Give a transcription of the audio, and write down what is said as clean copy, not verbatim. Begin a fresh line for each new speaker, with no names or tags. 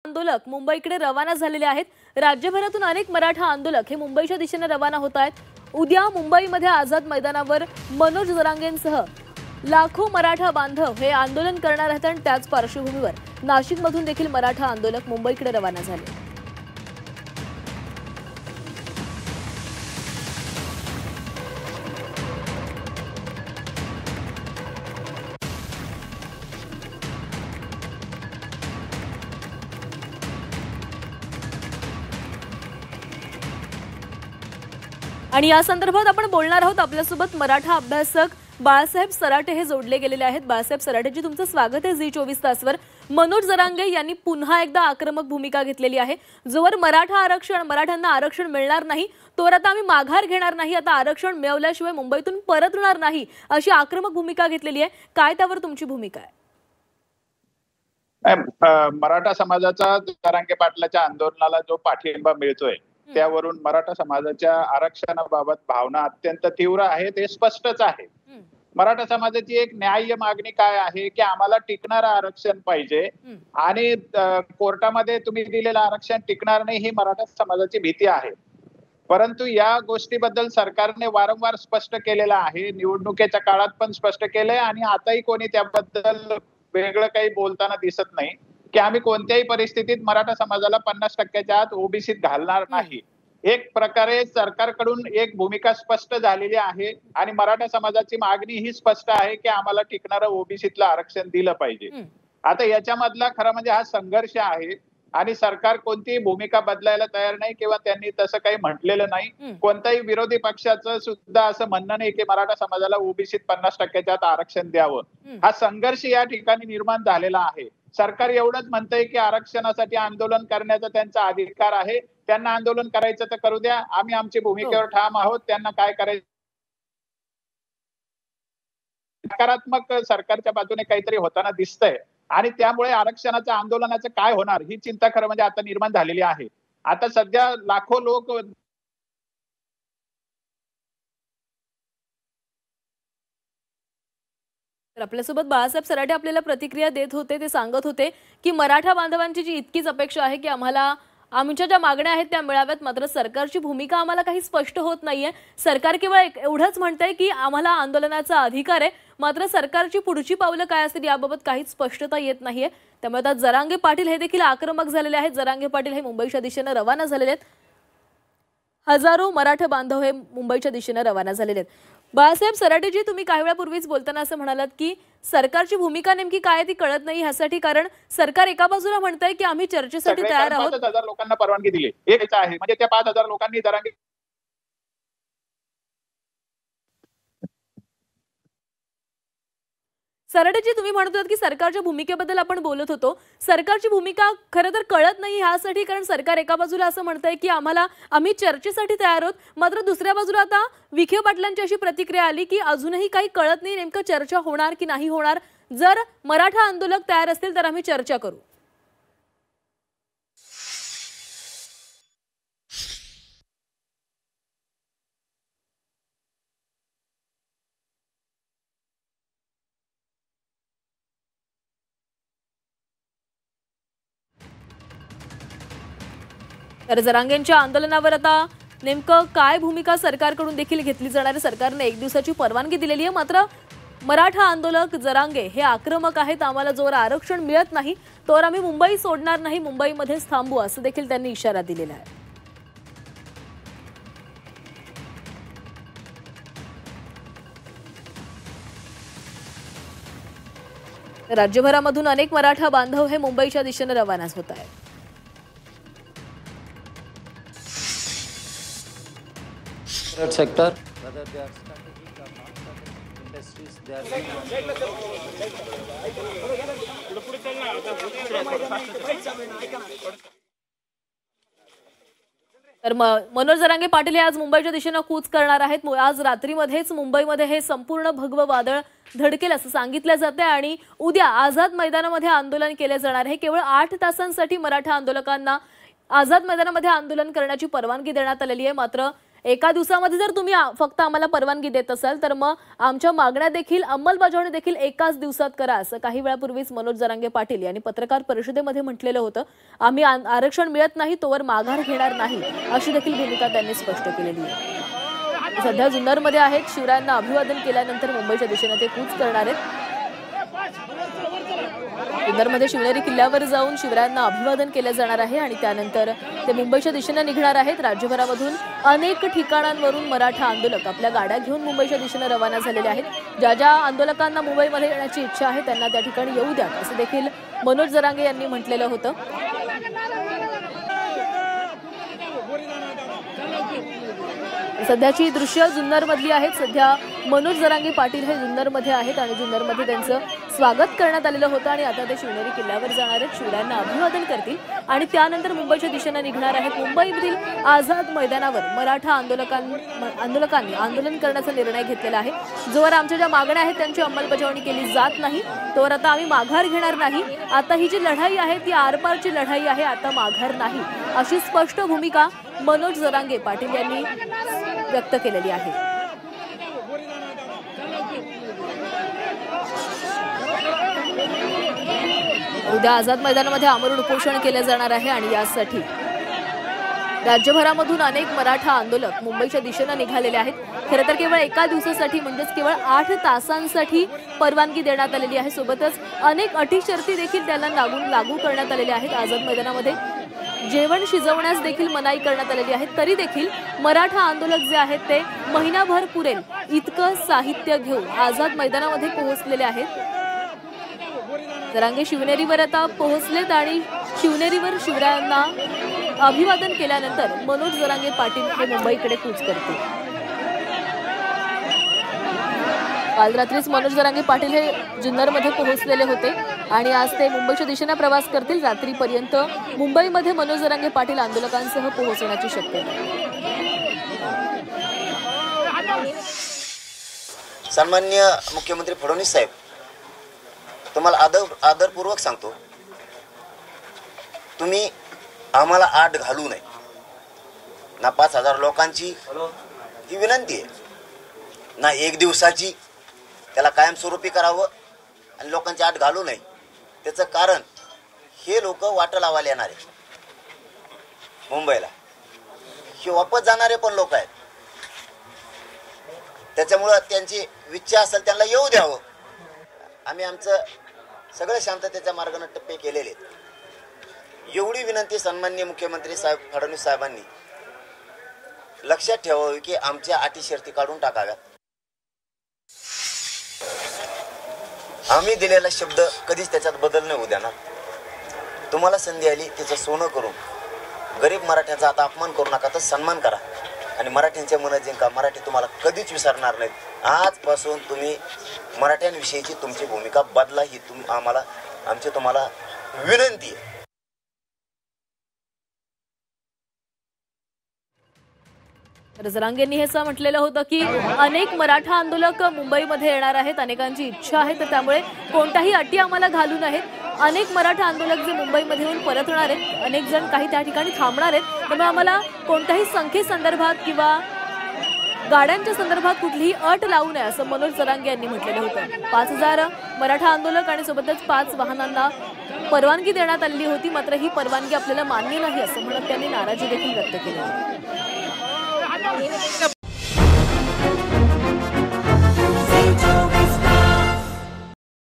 आंदोलक मुंबईकडे रवाना झालेले आहेत। राज्यभरातून अनेक मराठा आंदोलक हे मुंबईच्या दिशेने रवाना होत आहेत। उद्या मुंबईमध्ये आझाद मैदानावर मनोज जरांगेंसह लाखो मराठा बांधव हे आंदोलन करणार आहेत आणि त्याच पार्श्वभूमीवर नाशिकमधून देखील मराठा आंदोलक मुंबईकडे रवाना झाले। आणि या संदर्भात आपण बोलणार आहोत। आपल्यासोबत मराठा अभ्यासक बाळासाहेब सराटे हे जोडले गेलेले आहेत। बाळासाहेब सराटेजी, तुमचं स्वागत आहे झी 24 तासवर। मनोज जरांगे यांनी पुन्हा एकदा आक्रमक भूमिका घेतलेली आहे। जोवर मराठ्यांना आरक्षण मिळणार नाही तोवर आता आम्ही माघार घेणार नाही, आता आरक्षण मिळवल्याशिवाय मुंबईतून परतणार नाही, अशी आक्रमक भूमिका घेतलेली आहे। काय त्यावर तुमची भूमिका आहे?
मराठा समाजाचा जरांगे पाटलाच्या आंदोलनाला जो पाठिंबा मिळतोय त्यावरून मराठा समाजाच्या आरक्षणाबाबत भावना अत्यंत तीव्र आहेत, हे स्पष्टच आहे। मराठा समाजाची एक न्याय्य मागणी काय आहे की आम्हाला टिकणारं आरक्षण पाहिजे आणि कोर्टामध्ये तुम्ही दिलेलं आरक्षण टिकणार नाही ही मराठा समाजाची भीती आहे। परंतु या गोष्टीबद्दल सरकारने वारंवार स्पष्ट केलेलं आहे, निवडणुकीच्या काळात पण स्पष्ट केलंय आणि आताही कोणी त्याबद्दल वेगळं काही बोलताना दिसत नाही की आम्ही कोणत्याही परिस्थितीत मराठा समाजाला 50% आत ओबीसीत घालणार नाही। एक प्रकारे सरकारकडून एक भूमिका स्पष्ट झालेली आहे आणि मराठा समाजाची मागणी ही स्पष्ट आहे की आम्हाला टिकणारं ओबीसीतलं आरक्षण दिलं पाहिजे। आता याच्यामधला खरं म्हणजे हा संघर्ष आहे आणि सरकार कोणतीही भूमिका बदलायला तयार नाही किंवा त्यांनी तसं काही म्हटलेलं नाही। कोणत्याही विरोधी पक्षाचं सुद्धा असं म्हणणं नाही की मराठा समाजाला ओबीसीत 50% आत आरक्षण द्यावं। हा संघर्ष या ठिकाणी निर्माण झालेला आहे। सरकार एवढंच म्हणतंय की आरक्षणासाठी आंदोलन करण्याचा त्यांचा अधिकार आहे, त्यांना आंदोलन करायचं तर करू द्या, आम्ही आमची भूमिकेवर ठाम आहोत, त्यांना काय करायचं। सकारात्मक सरकारच्या बाजूने काहीतरी होताना दिसतंय आणि त्यामुळे आरक्षणाच्या आंदोलनाचं काय होणार ही चिंता खरं म्हणजे आता निर्माण झालेली आहे। आता सध्या लाखो लोक
आपल्यासोबत बाळासाहेब सराटे आपल्याला प्रतिक्रिया देत होते। ते सांगत होते की मराठा बांधवांची जी इतकीच अपेक्षा आहे की आमच्या ज्या मागण्या आहेत त्या मिळाव्यात, मात्र सरकारची भूमिका आम्हाला काही स्पष्ट होत नाहीये। सरकार केवळ एवढंच म्हणतंय की आम्हाला आंदोलनाचा अधिकार आहे, मात्र सरकारची पुढची पावलं काय असतील याबाबत काहीच स्पष्टता येत नाहीये। त्यामुळे आता जरांगे पाटील हे देखील आक्रमक झालेले आहेत। जरांगे पाटील हे मुंबईच्या दिशेने रवाना झालेले आहेत। हजारो मराठा बांधव हे मुंबईच्या दिशेने रवाना झालेले आहेत। बाळासाहेब सराटेजी, तुम्ही काही वेळापूर्वीच बोलताना असं म्हणालात की सरकारची भूमिका नेमकी काय ती कळत नाही ह्यासाठी, कारण सरकार एका बाजूला म्हणतंय की आम्ही चर्चेसाठी तयार आहोत।
5,000 लोकांना परवानगी दिली एक आहे, म्हणजे त्या 5,000 लोकांनी जरांगे
सराटेजी, तुम्ही म्हणत होतात की सरकारच्या भूमिकेबद्दल आपण बोलत होतो। सरकारची भूमिका खरं तर कळत नाही ह्यासाठी, कारण सरकार एका बाजूला असं म्हणतंय की आम्ही चर्चेसाठी तयार आहोत, मात्र दुसऱ्या बाजूला आता विखे पाटलांची अशी प्रतिक्रिया आली की अजूनही काही कळत नाही नेमकं चर्चा होणार की नाही होणार। जर मराठा आंदोलक तयार असतील तर आम्ही चर्चा करू। तर जरांगेंच्या आंदोलनावर आता नेमकं काय भूमिका सरकारकडून देखील घेतली जाणार आहे? सरकारने 1 दिवसाची परवानगी दिलेली आहे, मात्र मराठा आंदोलक जरांगे हे आक्रमक आहेत। आम्हाला जोवर आरक्षण मिळत नाही तोवर आम्ही मुंबई सोडणार नाही, मुंबईमध्येच थांबू, असं देखील त्यांनी इशारा दिलेला आहे। राज्यभरामधून अनेक मराठा बांधव हे मुंबईच्या दिशेने रवाना होत आहेत।
sector, whether they are strategic or non-strategic industries, they are
तर मनोज जरांगे पाटील हे आज मुंबईच्या दिशेने कूच करणार आहेत। आज रात्रीमध्येच मुंबईमध्ये हे संपूर्ण भगवं वादळ धडकेल असं सांगितलं जाते आणि उद्या आझाद मैदानामध्ये आंदोलन केले जाणार आहे। केवळ 8 तासांसाठी मराठा आंदोलकांना आझाद मैदानामध्ये आंदोलन करण्याची परवानगी देण्यात आलेली आहे, मात्र एका दिवसामध्ये जर तुम्ही फक्त आम्हाला परवानगी देत असाल तर मग आमच्या मागण्या देखील अंमलबजावणी देखील एकाच दिवसात करा, असं काही वेळापूर्वीच मनोज जरांगे पाटील यांनी पत्रकार परिषदेमध्ये म्हटलेलं होतं. आम्ही आरक्षण मिळत नाही तोवर माघार घेणार नाही, अशी देखील भूमिका त्यांनी स्पष्ट केलेली आहे. सध्या जुन्नरमध्ये आहेत. शिवरायांना अभिवादन केल्यानंतर मुंबईच्या दिशेने ते कूच करणार आहेत. जुन्नरमध्ये शिवनेरी किल्ल्यावर जाऊन शिवरायांना अभिवादन केलं जाणार आहे आणि त्यानंतर ते मुंबईच्या दिशेने निघणार आहेत. राज्यभरामधून अनेक ठिकाणांवरून मराठा आंदोलक आपल्या गाड्या घेऊन मुंबईच्या दिशेने रवाना झालेले आहेत. ज्या ज्या आंदोलकांना मुंबईमध्ये येण्याची इच्छा आहे त्यांना त्या ठिकाणी येऊ द्या, असं देखील मनोज जरांगे यांनी म्हटलेलं होतं. सध्याची दृश्य जुन्नरमधली आहेत. सध्या मनोज जरांगे पाटील हे जुन्नरमध्ये आहेत आणि जुन्नरमध्ये त्यांचं स्वागत करण्यात आलेलं होतं आणि आता ते शिवनेरी किल्ल्यावर जाणार आहेत. शिवरायांना अभिवादन करतील आणि त्यानंतर मुंबईच्या दिशेने निघणार आहेत. मुंबईमधील आझाद मैदानावर मराठा आंदोलकांनी आंदोलन करण्याचा निर्णय घेतलेला आहे. जोवर आमच्या ज्या मागण्या आहेत त्यांची अंमलबजावणी केली जात नाही तोवर आता आम्ही माघार घेणार नाही. आता ही जी लढाई आहे ती आरपारची लढाई आहे, आता माघार नाही, अशी स्पष्ट भूमिका मनोज जरांगे पाटील यांनी व्यक्त केलेली आहे. उद्या आझाद मैदानामध्ये आमरण उपोषण केले जाणार आहे आणि यासाठी राज्यभरामधून अनेक मराठा आंदोलक मुंबईच्या दिशेने निघालेले आहेत. खरं तर केवळ एका दिवसासाठी म्हणजेच केवळ 8 तासांसाठी परवानगी देण्यात आलेली आहे. सोबतच अनेक अटी शर्ती देखील त्याला लागू करण्यात आलेल्या आहेत. आझाद मैदानामध्ये जेवण शिजवण्यास देखील मनाई करण्यात आलेली आहे. तरी देखील मराठा आंदोलक जे आहेत ते महिनाभर पुरेल इतकं साहित्य घेऊन आझाद मैदानामध्ये पोहोचलेले आहेत. जरांगे शिवनेरीवर आता पोहोचलेत आणि शिवनेरीवर शिवरायांना अभिवादन केल्यानंतर मनोज जरांगे पाटील हे मुंबईकडे कूच करतील. काल रात्रीच मनोज जरांगे पाटील हे जुन्नरमध्ये पोहोचलेले होते आणि आज ते मुंबईच्या दिशेने प्रवास करतील. रात्रीपर्यंत मुंबईमध्ये मनोज जरांगे पाटील आंदोलकांसह पोहोचण्याची शक्यता आहे.
सन्माननीय मुख्यमंत्री फडणवीस साहेब, तुम्हाला आदरपूर्वक सांगतो, तुम्ही आम्हाला आड घालू नये ना. 5,000 लोकांची ही विनंती आहे ना, 1 दिवसाची. त्याला कायमस्वरूपी करावं आणि लोकांची आड घालू नये. त्याचं कारण हे लोक वाटं लावायला येणार आहे मुंबईला. हे वापस जाणारे पण लोक आहेत. त्याच्यामुळं त्यांची इच्छा असेल त्यांना येऊ द्यावं. आम्ही आमचं सगळं शांततेच्या मार्गाने टप्पे केलेले आहेत. एवढी विनंती सन्माननीय मुख्यमंत्री साहेब फडणवीस साहेबांनी लक्षात ठेवावी की आमच्या अटी शर्ती काढून टाकाव्यात. आम्ही दिलेला शब्द कधीच त्याच्यात बदल नाही होऊ देणार. तुम्हाला संधी आली तिचं सोनं करून गरीब मराठ्यांचा आता अपमान करू नका, तर सन्मान करा आणि मराठ्यांच्या मनात जिंका. मराठी तुम्हाला कधीच विसरणार नाहीत. आजपासून तुम्ही मराठ्यांविषयीची तुमची भूमिका बदला, ही आमची तुम्हाला विनंती आहे.
जरांगेंनी हे असं म्हटलेलं होतं की अनेक मराठा आंदोलक मुंबईमध्ये येणार आहेत, अनेकांची इच्छा आहे, तर त्यामुळे कोणत्याही अटी आम्हाला घालू नयेत. अनेक मराठा आंदोलक जे मुंबईमध्ये येऊन परतणार आहेत, अनेक जण काही त्या ठिकाणी थांबणार आहेत, त्यामुळे आम्हाला कोणत्याही संख्येसंदर्भात किंवा गाड्यांच्या संदर्भात कुठलीही अट लावू नये, असं मनोज जरांगे यांनी म्हटलेलं होतं. 5,000 मराठा आंदोलक आणि सोबतच 5 वाहनांना परवानगी देण्यात आलेली होती, मात्र ही परवानगी आपल्याला मान्य नाही असं म्हणत त्यांनी नाराजी देखील व्यक्त केली.